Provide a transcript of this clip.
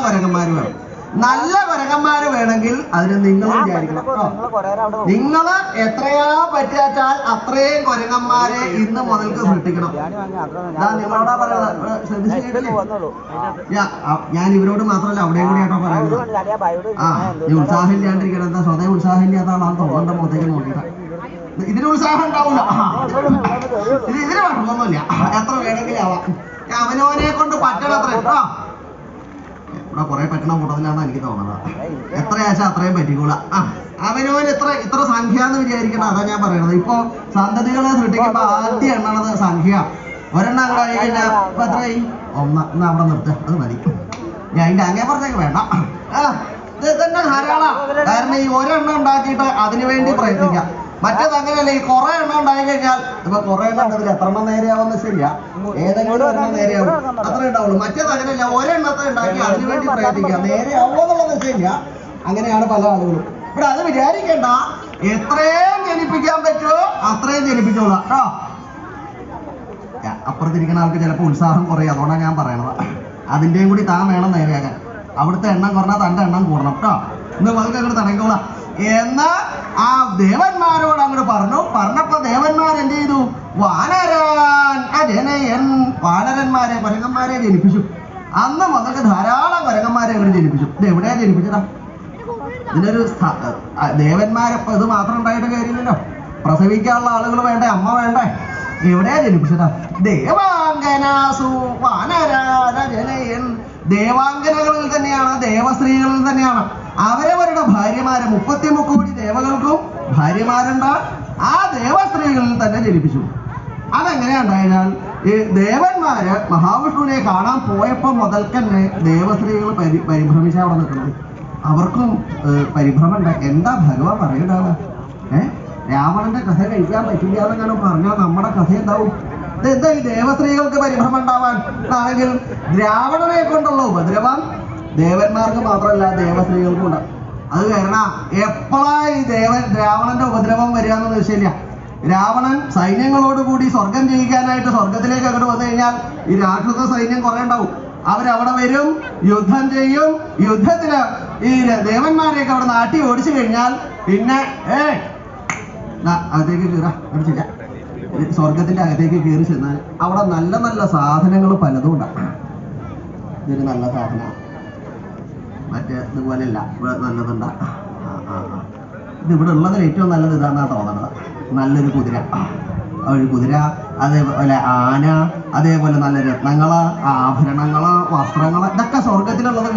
കുരങ്ങന്മാർ വേണം. നല്ല കുരങ്ങന്മാര് വേണമെങ്കിൽ അതിന് നിങ്ങൾ വിചാരിക്കണം. നിങ്ങൾ എത്രയാ പറ്റാച്ചാൽ അത്രയും കുരങ്ങന്മാരെ ഇന്ന് മുതൽക്ക് സൃഷ്ടിക്കണം. നിങ്ങളോടാ പറയുന്നത്. ഞാൻ ഇവരോട് മാത്രമല്ല അവിടെയും കൂടി ആട്ടോ പറയുന്നത്. ഈ ഉത്സാഹം ഇല്ലാണ്ടിരിക്കണം. എന്താ സ്വതം ഉത്സാഹം ഇല്ലാത്ത ആളാണ് തോന്നേണ്ട മുഖത്തേക്ക് നോക്കിയിട്ട്. ഇതിന് ഉത്സാഹം ഉണ്ടാവില്ല. ഇതിന് കുഴപ്പമൊന്നുമില്ല. എത്ര വേണമെങ്കിലും ആവാം. അവനവനെ കൊണ്ട് പറ്റണത്ര കേട്ടോ. ഇവിടെ കുറെ പറ്റണ കൂട്ടത്തിലാണെന്ന് എനിക്ക് തോന്നുന്നത്. എത്രയാച്ചാൽ അത്രയും പറ്റിക്കൂല. അവനവന് ഇത്ര സംഖ്യ എന്ന് വിചാരിക്കണം. അതാ ഞാൻ പറയണത്. ഇപ്പൊ സന്തതികളെ സൃഷ്ടിക്കുമ്പോ ആദ്യം എണ്ണണത് സംഖ്യ. ഒരെണ്ണം അങ്ങോട്ട് കഴിഞ്ഞാൽ ഇപ്പൊ എത്രയായി? ഒന്ന് അവിടെ നിർത്തുക. അത് മതി. ഞാൻ അതിന്റെ അങ്ങേ പറഞ്ഞേക്ക് വേണ്ട. ഇത് തന്നെ ധാരാളം. കാരണം ഈ ഒരെണ്ണം ഉണ്ടാക്കിയിട്ട് അതിനു വേണ്ടി പ്രയത്നിക്കാം. മറ്റേത് അങ്ങനെയല്ല. ഈ കുറെ എണ്ണം ഉണ്ടായി കഴിഞ്ഞാൽ ഇപ്പൊ കുറെ എണ്ണം ഉണ്ടതിൽ എത്രണ്ണം നേരെയാവുന്ന ശരിയാ. ഏതെങ്കിലും ഒരെണ്ണം നേരെയാവും, അത്രേ ഉണ്ടാവുള്ളൂ. മറ്റേത് അങ്ങനെയല്ല. ഒരെണ്ണത്തെ ഉണ്ടാക്കി അതിനു വേണ്ടി പ്രയത്നിക്കാം. നേരെയാവുമോ എന്നുള്ളത് ശരിയാ. അങ്ങനെയാണ് പല ആളുകളും. ഇവിടെ അത് വിചാരിക്കേണ്ട. എത്രയും ജനിപ്പിക്കാൻ പറ്റുമോ അത്രയും ജനിപ്പിച്ചോളാം കേട്ടോ. അപ്പുറത്തിരിക്കുന്ന ആൾക്ക് ചിലപ്പോൾ ഉത്സാഹം കുറയും. അതുകൊണ്ടാണ് ഞാൻ പറയണത്. അതിൻ്റെയും കൂടി താൻ വേണം നേരെയാക്കാൻ. അവിടുത്തെ എണ്ണം കുറഞ്ഞാൽ തൻ്റെ എണ്ണം കൂടണം കേട്ടോ. ഇന്ന് നമുക്ക് അങ്ങോട്ട് തടങ്ങിക്കോളാം. എന്നാ ആ ദേവന്മാരോട് അങ്ങോട്ട് പറഞ്ഞപ്പോ ദേവന്മാർ എന്ത് ചെയ്തു? വാനരന്മാരെ കുരങ്ങന്മാരെ ജനിപ്പിച്ചു. അന്ന് മുതൽക്ക് ധാരാളം കുരങ്ങന്മാരെ അങ്ങോട്ട് ജനിപ്പിച്ചു. ഇത് എവിടെയാ ജനിപ്പിച്ചതാ? ഇതിനൊരു ദേവന്മാരപ്പോ ഇത് മാത്രം ഉണ്ടായിട്ട് കാര്യമില്ലല്ലോ. പ്രസവിക്കാനുള്ള ആളുകൾ വേണ്ടേ? അമ്മ വേണ്ടേ? എവിടെയാ ജനിപ്പിച്ചതാ? ദേവാംഗനാസു വാനരജനയൻ. ദേവാംഗനകളിൽ തന്നെയാണ്, ദേവസ്ത്രീകളിൽ തന്നെയാണ്. അവരവരുടെ ഭാര്യമാരെ 33 കോടി ദേവകൾക്കും ഭാര്യമാരുണ്ട്. ആ ദേവസ്ത്രീകളിൽ തന്നെ ജനിപ്പിച്ചു. അതെങ്ങനെയാ ഉണ്ടായാൽ ഈ ദേവന്മാര് മഹാവിഷ്ണുവിനെ കാണാൻ പോയപ്പോൾ മുതൽ തന്നെ ദേവസ്ത്രീകൾ പരിഭ്രമിച്ചാ അവിടെ നിൽക്കുന്നത്. അവർക്കും പരിഭ്രമം. എന്താ ഭഗവാൻ പറയുന്നത്? രാവണന്റെ കഥ കഴിക്കാൻ പറ്റില്ല എന്നെങ്ങനെ പറഞ്ഞാൽ നമ്മുടെ കഥ എന്താവും? ഇതെന്താ ഈ ദേവസ്ത്രീകൾക്ക് പരിഭ്രമം ഉണ്ടാവാൻ? ആണെങ്കിൽ രാവണനെ കൊണ്ടുള്ള ഉപദ്രവം ദേവന്മാർക്ക് മാത്രമല്ല ദേവസ്ത്രീകൾക്കും ഉണ്ട്. അത് കാരണം എപ്പോഴാ ഈ രാവണന്റെ ഉപദ്രവം വരിക എന്ന് വെച്ചില്ല. രാവണൻ സൈന്യങ്ങളോടുകൂടി സ്വർഗം ജയിക്കാനായിട്ട് സ്വർഗത്തിലേക്ക് അങ്ങോട്ട് വന്നു കഴിഞ്ഞാൽ ഈ രാക്ഷസ സൈന്യം കുറെ ഉണ്ടാവും. അവരവിടെ വരും, യുദ്ധം ചെയ്യും. യുദ്ധത്തില് ഈ ദേവന്മാരെയൊക്കെ അവിടെ നാട്ടി ഓടിച്ചു കഴിഞ്ഞാൽ പിന്നെ അകത്തേക്ക് കയറാ അടിച്ചില്ല. സ്വർഗത്തിന്റെ അകത്തേക്ക് കയറി ചെന്നാൽ അവിടെ നല്ല നല്ല സാധനങ്ങൾ പലതും ഉണ്ടാകും. ഇതൊരു നല്ല സാധനമാണ്. മറ്റേ ഇതുപോലെയല്ല. ഇവിടെ നല്ലതുണ്ടാ. ഇത് ഇവിടെ ഉള്ളതിൽ ഏറ്റവും നല്ലത് ഇതാണെന്നാണ് തോന്നണത്. നല്ലൊരു കുതിര, ഒരു കുതിര, അതേപോലെ ആന, അതേപോലെ നല്ല രത്നങ്ങള്, ആഭരണങ്ങള്, വസ്ത്രങ്ങള്, ഇതൊക്കെ സ്വർഗത്തിലുള്ളത്